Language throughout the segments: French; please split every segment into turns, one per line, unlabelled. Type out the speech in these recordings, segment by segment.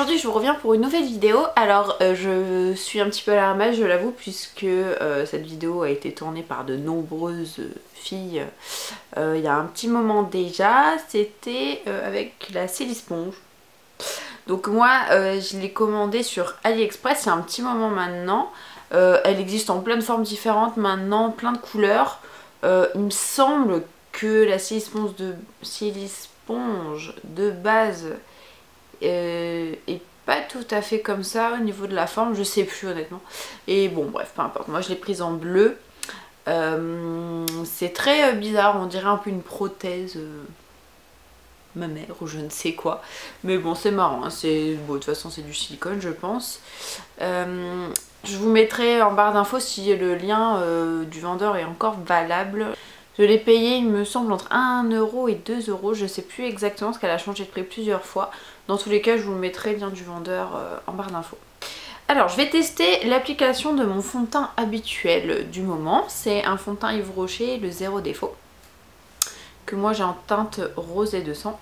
aujourd'hui je vous reviens pour une nouvelle vidéo. Alors je suis un petit peu à la ramasse, je l'avoue, puisque cette vidéo a été tournée par de nombreuses filles il y a un petit moment déjà. C'était avec la Silisponge. Donc moi je l'ai commandée sur AliExpress il y a un petit moment maintenant. Elle existe en plein de formes différentes maintenant, plein de couleurs. Il me semble que la Silisponge de base est pas tout à fait comme ça au niveau de la forme, je sais plus honnêtement. Et bon bref, peu importe, moi je l'ai prise en bleu. C'est très bizarre, on dirait un peu une prothèse mammaire ou je ne sais quoi. Mais bon, c'est marrant, hein. Bon, de toute façon c'est du silicone je pense. Je vous mettrai en barre d'infos si le lien du vendeur est encore valable. Je l'ai payé, il me semble, entre 1€ et 2€, je sais plus exactement parce qu'elle a changé de prix plusieurs fois. Dans tous les cas, je vous mettrai le lien du vendeur en barre d'infos. Alors, je vais tester l'application de mon fond de teint habituel du moment. C'est un fond de teint Yves Rocher, le Zéro Défaut, que moi j'ai en teinte rosé de sang.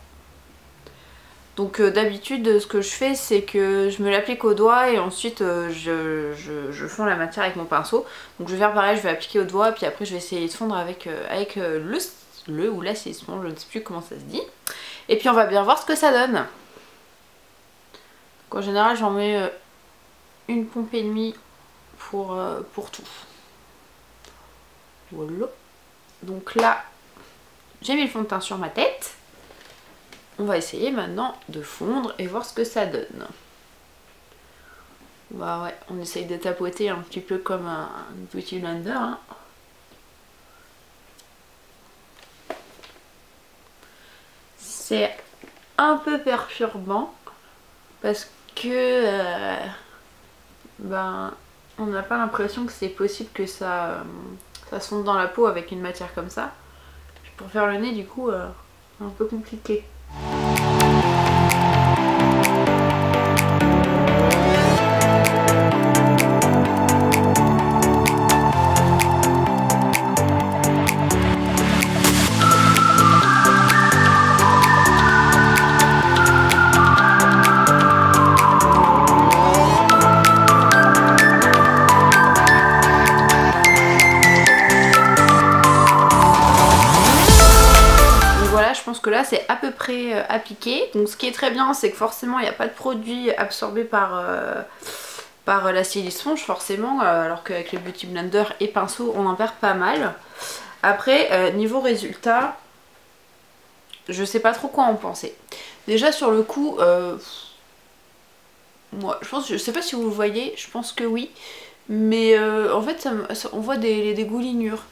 Donc d'habitude ce que je fais c'est que je me l'applique au doigt et ensuite je fonds la matière avec mon pinceau. Donc je vais faire pareil, je vais appliquer au doigt puis après je vais essayer de fondre avec le ou la Silisponge, je ne sais plus comment ça se dit. Et puis on va bien voir ce que ça donne. Donc, en général j'en mets une pompe et demie pour tout. Voilà. Donc là j'ai mis le fond de teint sur ma tête. On va essayer maintenant de fondre et voir ce que ça donne. Bah ouais, on essaye de tapoter un petit peu comme un Beauty Blender. Hein. C'est un peu perturbant parce que ben, on n'a pas l'impression que c'est possible que ça se fonde dans la peau avec une matière comme ça. Puis pour faire le nez du coup, un peu compliqué. Je pense que là c'est à peu près appliqué. Donc ce qui est très bien c'est que forcément il n'y a pas de produit absorbé par la Silisponge forcément, alors qu'avec le Beauty Blender et pinceau on en perd pas mal. Après niveau résultat, je sais pas trop quoi en penser. Déjà sur le coup, moi je sais pas si vous le voyez, je pense que oui. Mais en fait on voit des dégoulinures.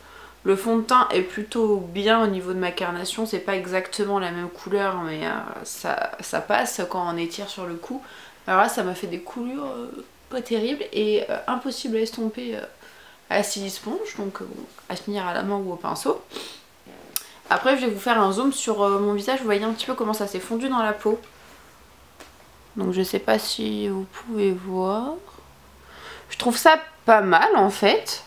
Le fond de teint est plutôt bien au niveau de ma carnation, c'est pas exactement la même couleur mais ça passe quand on étire sur le cou. Alors là ça m'a fait des coulures pas terribles et impossible à estomper à la Silisponge, donc à tenir à la main ou au pinceau. Après je vais vous faire un zoom sur mon visage, vous voyez un petit peu comment ça s'est fondu dans la peau. Donc je sais pas si vous pouvez voir. Je trouve ça pas mal en fait.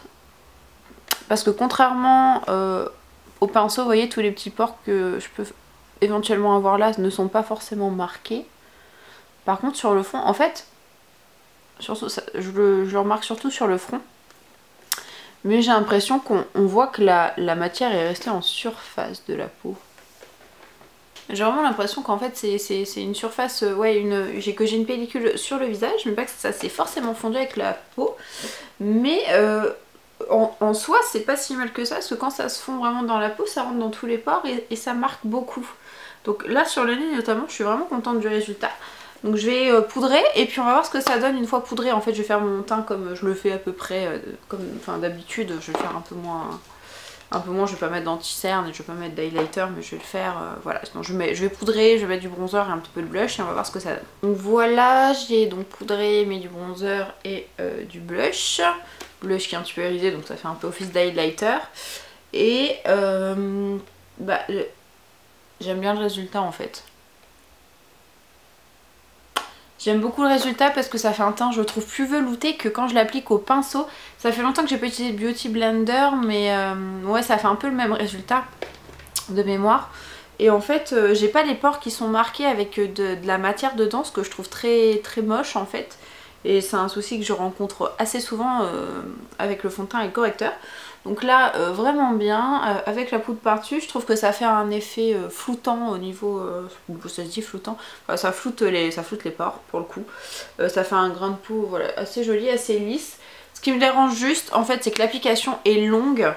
Parce que contrairement au pinceau, vous voyez tous les petits pores que je peux éventuellement avoir là ne sont pas forcément marqués. Par contre sur le fond, en fait, surtout ça, je le remarque surtout sur le front. Mais j'ai l'impression qu'on voit que la matière est restée en surface de la peau. J'ai vraiment l'impression qu'en fait c'est une surface, ouais, que j'ai une pellicule sur le visage, mais pas que ça s'est forcément fondu avec la peau. Mais en soi c'est pas si mal que ça, parce que quand ça se fond vraiment dans la peau ça rentre dans tous les pores et ça marque beaucoup. Donc là sur le nez notamment je suis vraiment contente du résultat. Donc je vais poudrer et puis on va voir ce que ça donne une fois poudré. En fait je vais faire mon teint comme je le fais à peu près enfin d'habitude. Je vais faire un peu moins, je vais pas mettre d'anti-cerne et je vais pas mettre d'highlighter, mais je vais le faire voilà. Sinon je vais poudrer, je vais mettre du bronzer et un petit peu de blush et on va voir ce que ça donne. Donc voilà, j'ai donc poudré, mis du bronzer et du blush. Blush qui est un petit peu irisé donc ça fait un peu office d'highlighter. Et bah, j'aime bien le résultat en fait. J'aime beaucoup le résultat parce que ça fait un teint, je le trouve plus velouté que quand je l'applique au pinceau. Ça fait longtemps que j'ai pas utilisé de Beauty Blender mais ouais ça fait un peu le même résultat de mémoire. Et en fait j'ai pas les pores qui sont marqués avec de la matière dedans, ce que je trouve très très moche en fait. Et c'est un souci que je rencontre assez souvent avec le fond de teint et le correcteur. Donc là vraiment bien, avec la poudre par-dessus je trouve que ça fait un effet floutant au niveau, ça se dit floutant, enfin, ça floute les pores pour le coup. Ça fait un grain de peau voilà, assez joli, assez lisse. Ce qui me dérange juste en fait c'est que l'application est longue.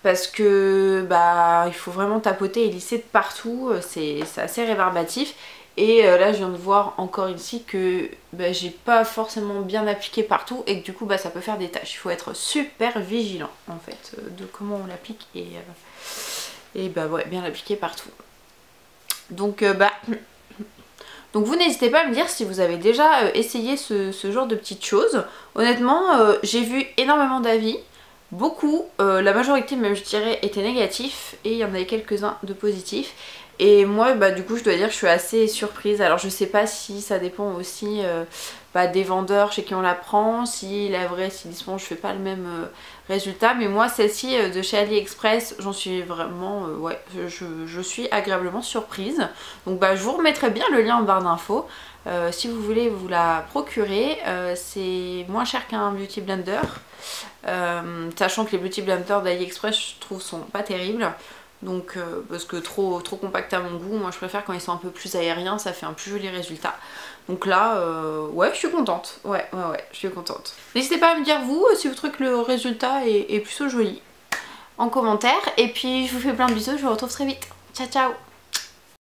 Parce que bah il faut vraiment tapoter et lisser de partout, c'est assez rébarbatif. Et là je viens de voir encore ici que bah, j'ai pas forcément bien appliqué partout et que du coup bah, ça peut faire des taches. Il faut être super vigilant en fait de comment on l'applique et bah ouais, bien l'appliquer partout. Donc donc vous n'hésitez pas à me dire si vous avez déjà essayé ce genre de petites choses. Honnêtement j'ai vu énormément d'avis. Beaucoup, la majorité même je dirais étaient négatifs et il y en avait quelques-uns de positifs. Et moi bah du coup je dois dire que je suis assez surprise. Alors je sais pas si ça dépend aussi des vendeurs chez qui on la prend, si la vraie, si je fais pas le même résultat. Mais moi celle-ci de chez AliExpress, j'en suis vraiment, ouais, je suis agréablement surprise. Donc bah je vous remettrai bien le lien en barre d'infos. Si vous voulez vous la procurer, c'est moins cher qu'un Beauty Blender. Sachant que les Beauty Blenders d'AliExpress je trouve sont pas terribles. Donc parce que trop compact à mon goût, moi je préfère quand ils sont un peu plus aériens, ça fait un plus joli résultat. Donc là, ouais, je suis contente. Ouais, je suis contente. N'hésitez pas à me dire vous si vous trouvez que le résultat est plutôt joli en commentaire. Et puis je vous fais plein de bisous, je vous retrouve très vite. Ciao ciao.